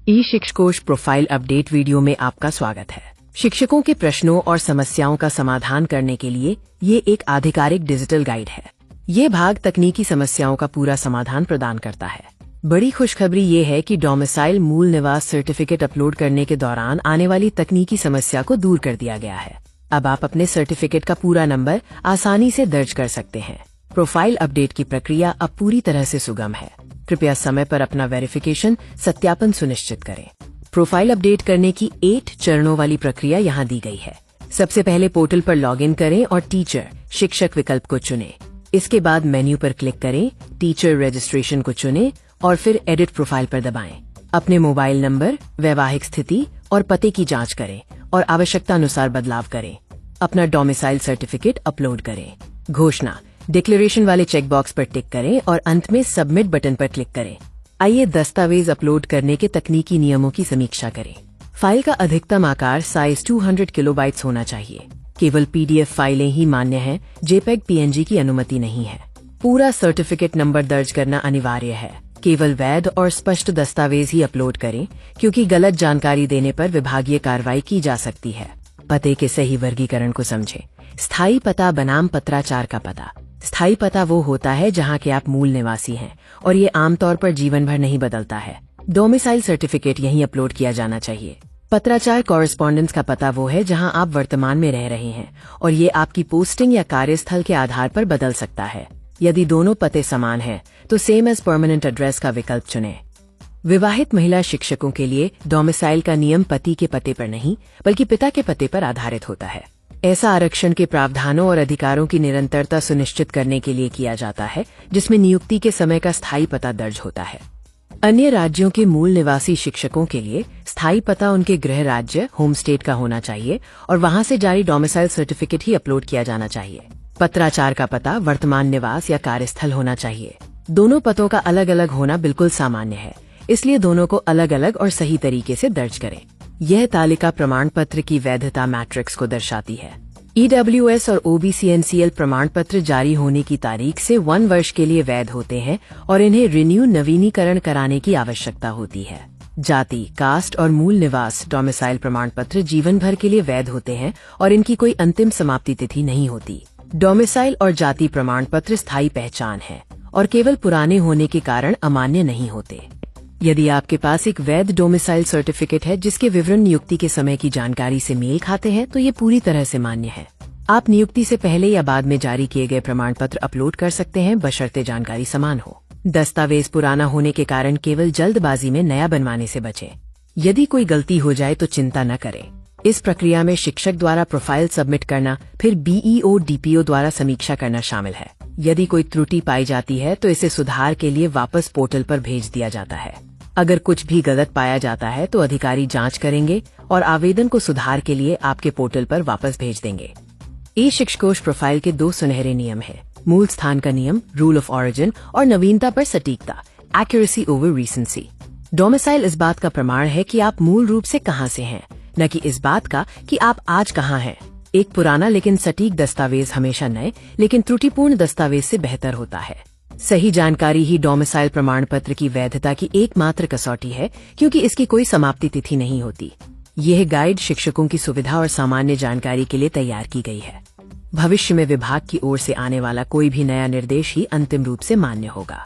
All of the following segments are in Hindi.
ई शिक्षकोश प्रोफाइल अपडेट वीडियो में आपका स्वागत है। शिक्षकों के प्रश्नों और समस्याओं का समाधान करने के लिए ये एक आधिकारिक डिजिटल गाइड है। ये भाग तकनीकी समस्याओं का पूरा समाधान प्रदान करता है। बड़ी खुशखबरी ये है कि डोमिसाइल मूल निवास सर्टिफिकेट अपलोड करने के दौरान आने वाली तकनीकी समस्या को दूर कर दिया गया है। अब आप अपने सर्टिफिकेट का पूरा नंबर आसानी से दर्ज कर सकते हैं। प्रोफाइल अपडेट की प्रक्रिया अब पूरी तरह से सुगम है। कृपया समय पर अपना वेरिफिकेशन सत्यापन सुनिश्चित करें। प्रोफाइल अपडेट करने की 8 चरणों वाली प्रक्रिया यहाँ दी गई है। सबसे पहले पोर्टल पर लॉगिन करें और टीचर शिक्षक विकल्प को चुनें। इसके बाद मेन्यू पर क्लिक करें, टीचर रजिस्ट्रेशन को चुनें और फिर एडिट प्रोफाइल पर दबाएं। अपने मोबाइल नंबर, वैवाहिक स्थिति और पते की जांच करें और आवश्यकता अनुसार बदलाव करें। अपना डोमिसाइल सर्टिफिकेट अपलोड करें। घोषणा डिक्लेरेशन वाले चेकबॉक्स पर टिक करें और अंत में सबमिट बटन पर क्लिक करें। आइए दस्तावेज अपलोड करने के तकनीकी नियमों की समीक्षा करें। फाइल का अधिकतम आकार साइज 200 किलोबाइट्स होना चाहिए। केवल पीडीएफ फाइलें ही मान्य हैं, जेपीईजी पीएनजी की अनुमति नहीं है। पूरा सर्टिफिकेट नंबर दर्ज करना अनिवार्य है। केवल वैध और स्पष्ट दस्तावेज ही अपलोड करें, क्योंकि गलत जानकारी देने पर विभागीय कार्रवाई की जा सकती है। पते के सही वर्गीकरण को समझें। स्थायी पता बनाम पत्राचार का पता। स्थायी पता वो होता है जहाँ के आप मूल निवासी हैं और ये आमतौर पर जीवन भर नहीं बदलता है। डोमिसाइल सर्टिफिकेट यहीं अपलोड किया जाना चाहिए। पत्राचार कॉरेस्पॉन्डेंस का पता वो है जहाँ आप वर्तमान में रह रहे हैं और ये आपकी पोस्टिंग या कार्यस्थल के आधार पर बदल सकता है। यदि दोनों पते समान हैं, तो सेम एज परमानेंट एड्रेस का विकल्प चुनें। विवाहित महिला शिक्षकों के लिए डोमिसाइल का नियम पति के पते पर नहीं, बल्कि पिता के पते पर आधारित होता है। ऐसा आरक्षण के प्रावधानों और अधिकारों की निरंतरता सुनिश्चित करने के लिए किया जाता है, जिसमें नियुक्ति के समय का स्थायी पता दर्ज होता है। अन्य राज्यों के मूल निवासी शिक्षकों के लिए स्थायी पता उनके गृह राज्य होम स्टेट का होना चाहिए और वहां से जारी डोमिसाइल सर्टिफिकेट ही अपलोड किया जाना चाहिए। पत्राचार का पता वर्तमान निवास या कार्यस्थल होना चाहिए। दोनों पतों का अलग अलग होना बिल्कुल सामान्य है, इसलिए दोनों को अलग अलग और सही तरीके से दर्ज करें। यह तालिका प्रमाण पत्र की वैधता मैट्रिक्स को दर्शाती है। EWS और OBCNCL प्रमाण पत्र जारी होने की तारीख से 1 वर्ष के लिए वैध होते हैं और इन्हें रिन्यू नवीनीकरण कराने की आवश्यकता होती है। जाति, कास्ट और मूल निवास डोमिसाइल प्रमाण पत्र जीवन भर के लिए वैध होते हैं और इनकी कोई अंतिम समाप्ति तिथि नहीं होती। डोमिसाइल और जाति प्रमाण पत्र स्थायी पहचान है और केवल पुराने होने के कारण अमान्य नहीं होते। यदि आपके पास एक वैध डोमिसाइल सर्टिफिकेट है जिसके विवरण नियुक्ति के समय की जानकारी से मेल खाते हैं, तो ये पूरी तरह से मान्य है। आप नियुक्ति से पहले या बाद में जारी किए गए प्रमाण पत्र अपलोड कर सकते हैं, बशर्ते जानकारी समान हो। दस्तावेज पुराना होने के कारण केवल जल्दबाजी में नया बनवाने से बचें। यदि कोई गलती हो जाए तो चिंता न करें। इस प्रक्रिया में शिक्षक द्वारा प्रोफाइल सबमिट करना, फिर BEO DPO द्वारा समीक्षा करना शामिल है। यदि कोई त्रुटि पाई जाती है तो इसे सुधार के लिए वापस पोर्टल पर भेज दिया जाता है। अगर कुछ भी गलत पाया जाता है तो अधिकारी जांच करेंगे और आवेदन को सुधार के लिए आपके पोर्टल पर वापस भेज देंगे। ई शिक्षकोश प्रोफाइल के 2 सुनहरे नियम हैं: मूल स्थान का नियम, रूल ऑफ ऑरिजिन, और नवीनता पर सटीकता, एक्यूरेसी ओवर रीसेंसी। डोमिसाइल इस बात का प्रमाण है कि आप मूल रूप से कहां से हैं, न कि इस बात का कि आप आज कहां हैं। एक पुराना लेकिन सटीक दस्तावेज हमेशा नए लेकिन त्रुटिपूर्ण दस्तावेज से बेहतर होता है। सही जानकारी ही डोमिसाइल प्रमाण पत्र की वैधता की एकमात्र कसौटी है, क्योंकि इसकी कोई समाप्ति तिथि नहीं होती। यह गाइड शिक्षकों की सुविधा और सामान्य जानकारी के लिए तैयार की गई है। भविष्य में विभाग की ओर से आने वाला कोई भी नया निर्देश ही अंतिम रूप से मान्य होगा।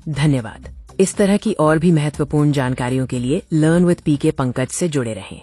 धन्यवाद। इस तरह की और भी महत्वपूर्ण जानकारियों के लिए लर्न विद PK पंकज से जुड़े रहें।